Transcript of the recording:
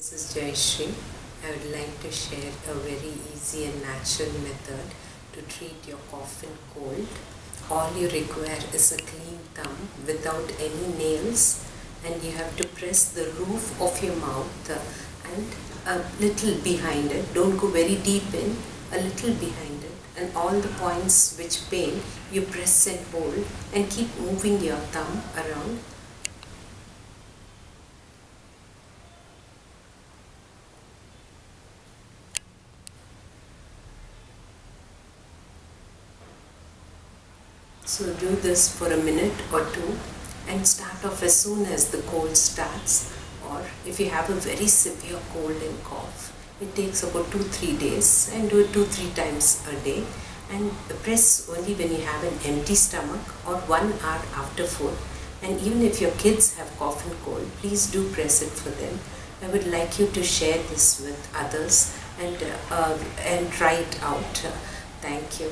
This is Jayashree. I would like to share a very easy and natural method to treat your cough and cold. All you require is a clean thumb without any nails, and you have to press the roof of your mouth and a little behind it. Don't go very deep in, a little behind it, and all the points which pain you press and hold and keep moving your thumb around. So do this for a minute or two and start off as soon as the cold starts, or if you have a very severe cold and cough, it takes about 2-3 days, and do it 2-3 times a day, and press only when you have an empty stomach or 1 hour after food. And even if your kids have cough and cold, please do press it for them. I would like you to share this with others and try it out. Thank you.